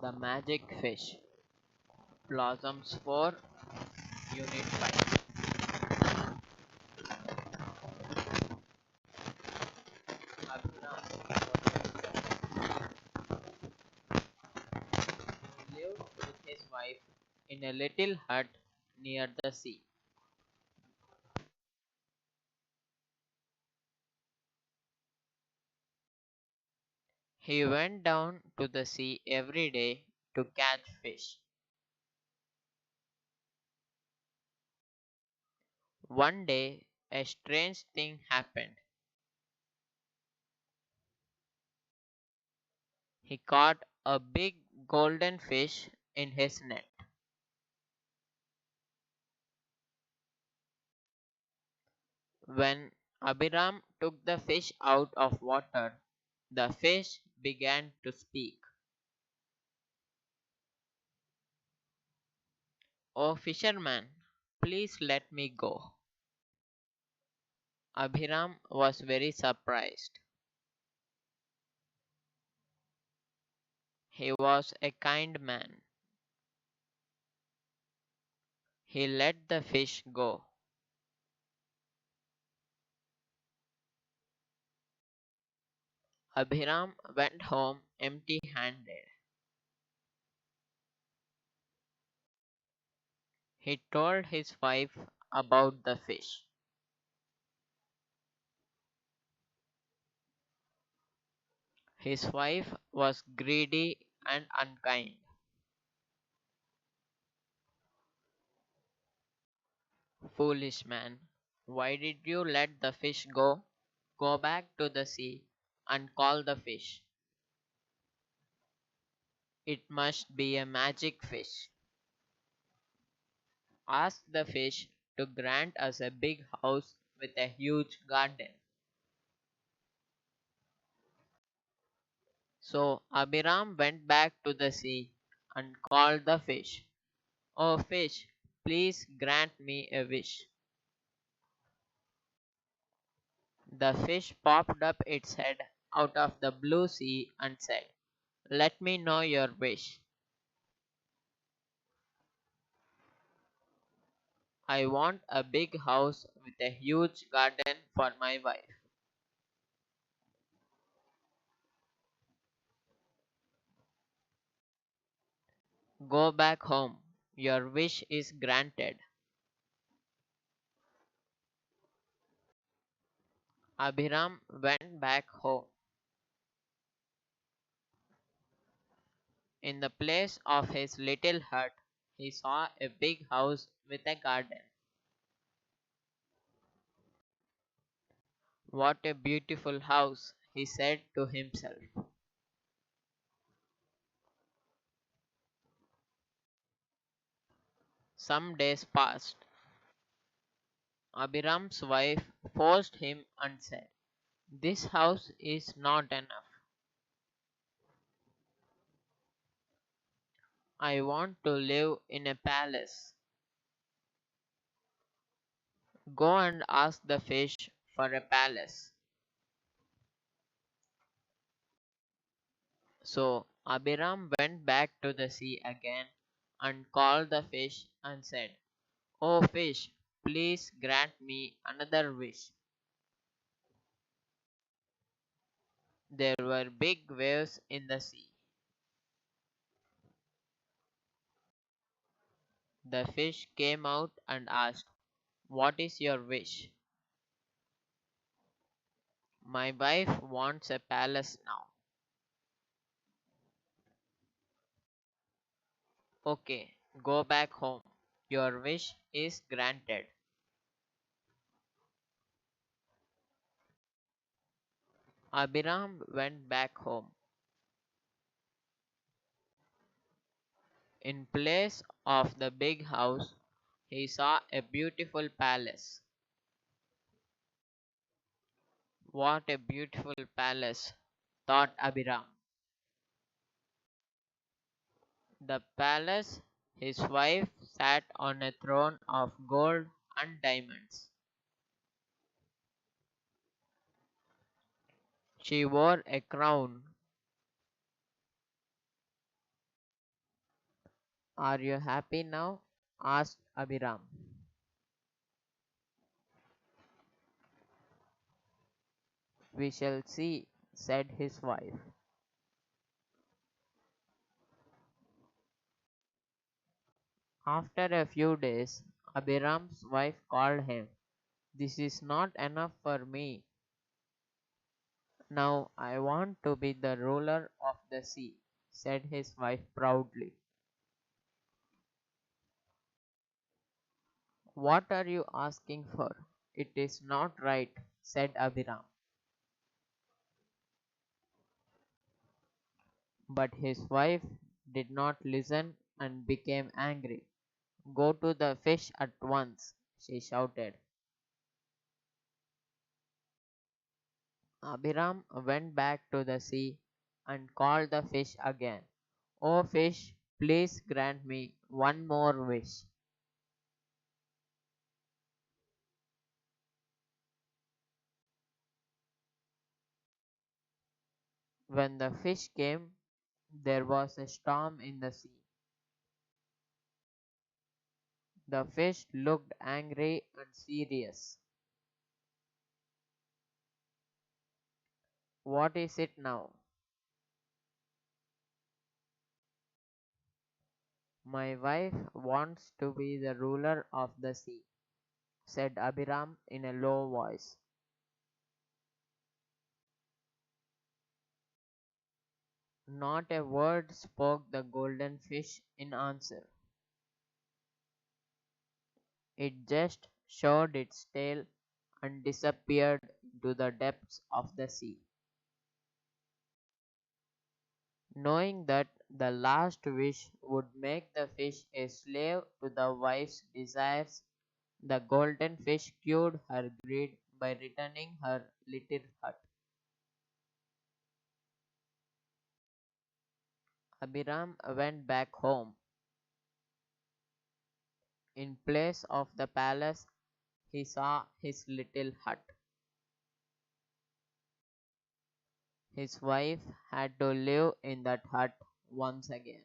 The Magic Fish, Blossoms 4, Unit 5. He lived with his wife in a little hut near the sea. He went down to the sea every day to catch fish. One day, a strange thing happened. He caught a big golden fish in his net. When Abhiram took the fish out of water, the fish began to speak. "Oh fisherman, please let me go." Abhiram was very surprised. He was a kind man. He let the fish go. Abhiram went home empty handed. He told his wife about the fish. His wife was greedy and unkind. "Foolish man, why did you let the fish go? Go back to the sea and call the fish. It must be a magic fish. Ask the fish to grant us a big house with a huge garden." So Abhiram went back to the sea and called the fish. "Oh fish, please grant me a wish." The fish popped up its head out of the blue sea and said, "Let me know your wish." "I want a big house with a huge garden for my wife." "Go back home. Your wish is granted." Abhiram went back home. In the place of his little hut, he saw a big house with a garden. "What a beautiful house," he said to himself. Some days passed. Abhiram's wife forced him and said, "This house is not enough. I want to live in a palace." "Go and ask the fish for a palace." So Abhiram went back to the sea again and called the fish and said, "Oh fish, please grant me another wish." There were big waves in the sea. The fish came out and asked, "What is your wish?" "My wife wants a palace now." "Okay, go back home. Your wish is granted." Abhiram went back home. In place of the big house, he saw a beautiful palace. "What a beautiful palace," thought Abhiram. The palace, his wife sat on a throne of gold and diamonds. She wore a crown Are you happy now? Asked Abhiram. We shall see, said his wife. After a few days, Abhiram's wife called him. This is not enough for me. Now I want to be the ruler of the sea, said his wife proudly. What are you asking for? It is not right, said Abhiram. But his wife did not listen and became angry. Go to the fish at once, she shouted. Abhiram went back to the sea and called the fish again. Oh fish, please grant me one more wish. When the fish came, there was a storm in the sea. The fish looked angry and serious. What is it now? My wife wants to be the ruler of the sea, said Abhiram in a low voice. Not a word spoke the golden fish in answer. It just showed its tail and disappeared into the depths of the sea. Knowing that the last wish would make the fish a slave to the wife's desires, the golden fish cured her greed by returning her little hut. Abhiram went back home. In place of the palace, he saw his little hut. His wife had to live in that hut once again.